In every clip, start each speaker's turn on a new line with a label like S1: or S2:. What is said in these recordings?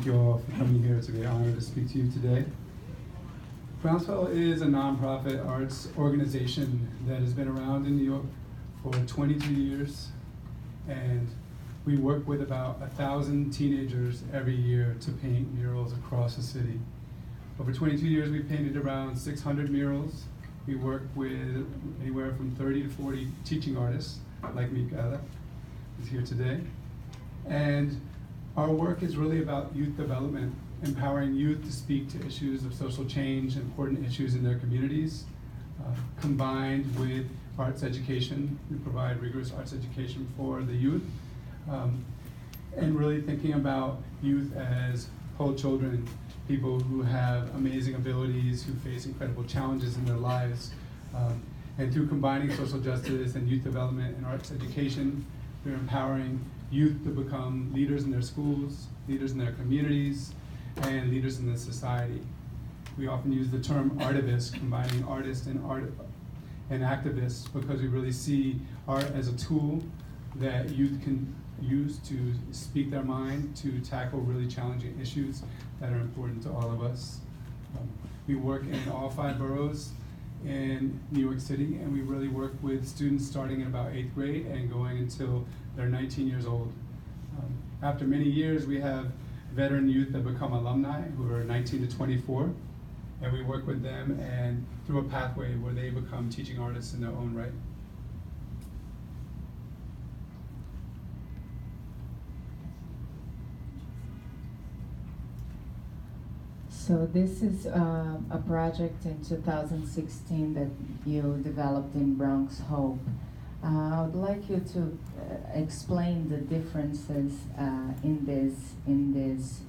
S1: thank you all for coming here. It's a great honor to speak to you today. Groundswell is a nonprofit arts organization that has been around in New York for 22 years, and we work with about 1,000 teenagers every year to paint murals across the city. Over 22 years, we've painted around 600 murals. We work with anywhere from 30 to 40 teaching artists, like Michaela, who's here today. And our work is really about youth development, empowering youth to speak to issues of social change, important issues in their communities, combined with arts education. We provide rigorous arts education for the youth, and really thinking about youth as whole children, people who have amazing abilities, who face incredible challenges in their lives. And through combining social justice and youth development and arts education, we're empowering youth to become leaders in their schools, leaders in their communities, and leaders in the society. We often use the term artivist, combining artists and activists, because we really see art as a tool that youth can use to speak their mind, to tackle really challenging issues that are important to all of us. We work in all 5 boroughs in New York City, and we really work with students starting in about 8th grade and going until they're 19 years old. After many years, we have veteran youth that become alumni who are 19 to 24, and we work with them and through a pathway where they become teaching artists in their own right.
S2: So this is a project in 2016 that you developed in Bronx Hope. I would like you to explain the differences in this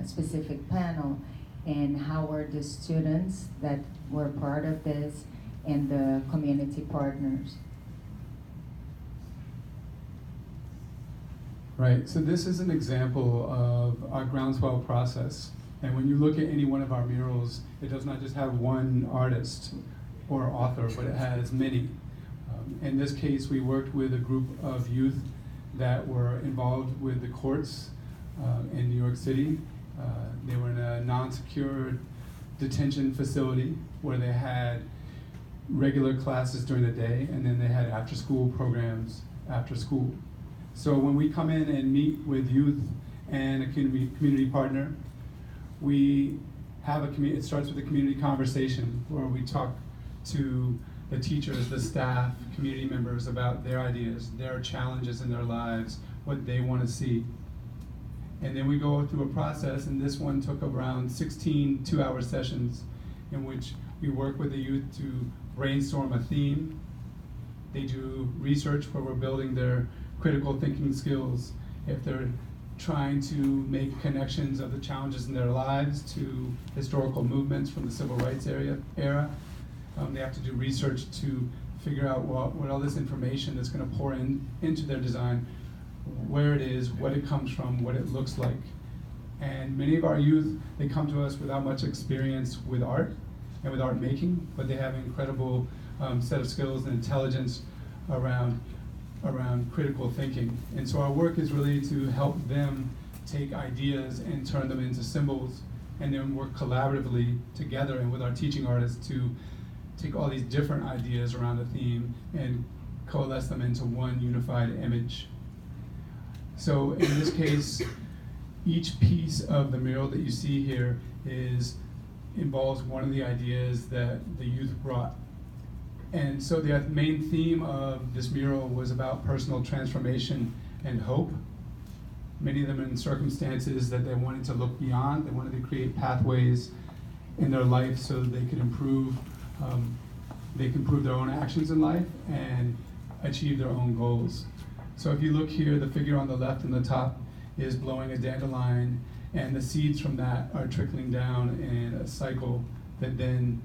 S2: specific panel, and how were the students that were part of this and the community partners.
S1: Right, so this is an example of our Groundswell process. And when you look at any one of our murals, it does not just have one artist or author, but it has many. In this case, we worked with a group of youth that were involved with the courts in New York City. They were in a non-secure detention facility where they had regular classes during the day, and then they had after-school programs after school. So when we come in and meet with youth and a community partner, we have it starts with a community conversation where we talk to the teachers, the staff, community members about their ideas, their challenges in their lives, what they want to see. And then we go through a process, and this one took around 16 2-hour sessions in which we work with the youth to brainstorm a theme. They do research where we're building their critical thinking skills. If they're trying to make connections of the challenges in their lives to historical movements from the civil rights era, they have to do research to figure out what all this information that's going to pour into their design, where it is, what it comes from, what it looks like. And many of our youth, they come to us without much experience with art and with art making, but they have an incredible set of skills and intelligence around critical thinking. And so our work is really to help them take ideas and turn them into symbols, and then work collaboratively together and with our teaching artists to take all these different ideas around a theme and coalesce them into one unified image. So in this case, each piece of the mural that you see here involves one of the ideas that the youth brought. And so the main theme of this mural was about personal transformation and hope. Many of them in circumstances that they wanted to look beyond. They wanted to create pathways in their life so that they could improve their own actions in life and achieve their own goals. So if you look here, the figure on the left and the top is blowing a dandelion, and the seeds from that are trickling down in a cycle that then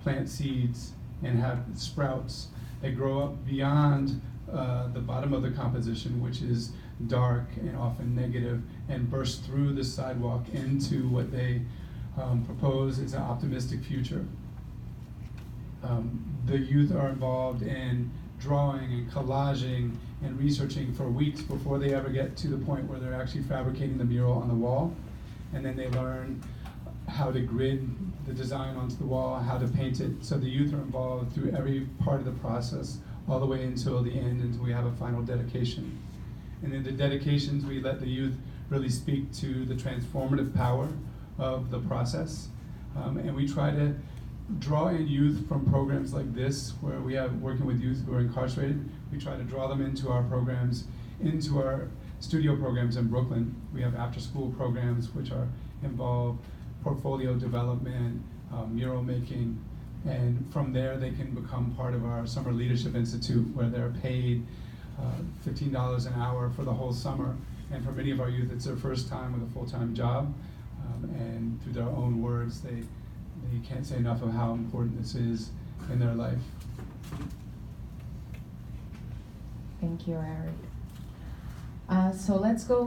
S1: plant seeds and have sprouts that grow up beyond the bottom of the composition, which is dark and often negative, and burst through the sidewalk into what they propose is an optimistic future. The youth are involved in drawing and collaging and researching for weeks before they ever get to the point where they're actually fabricating the mural on the wall. and then they learn how to grid the design onto the wall, how to paint it. So the youth are involved through every part of the process, all the way until the end, until we have a final dedication. And in the dedications, we let the youth really speak to the transformative power of the process. And we try to draw in youth from programs like this, where we have working with youth who are incarcerated. We try to draw them into our programs, into our studio programs in Brooklyn. We have after-school programs which involve portfolio development, mural making, and from there they can become part of our Summer Leadership Institute, where they're paid $15 an hour for the whole summer. And for many of our youth, it's their first time with a full-time job. And through their own words, they can't say enough of how important this is in their life.
S2: Thank you, Eric. So let's go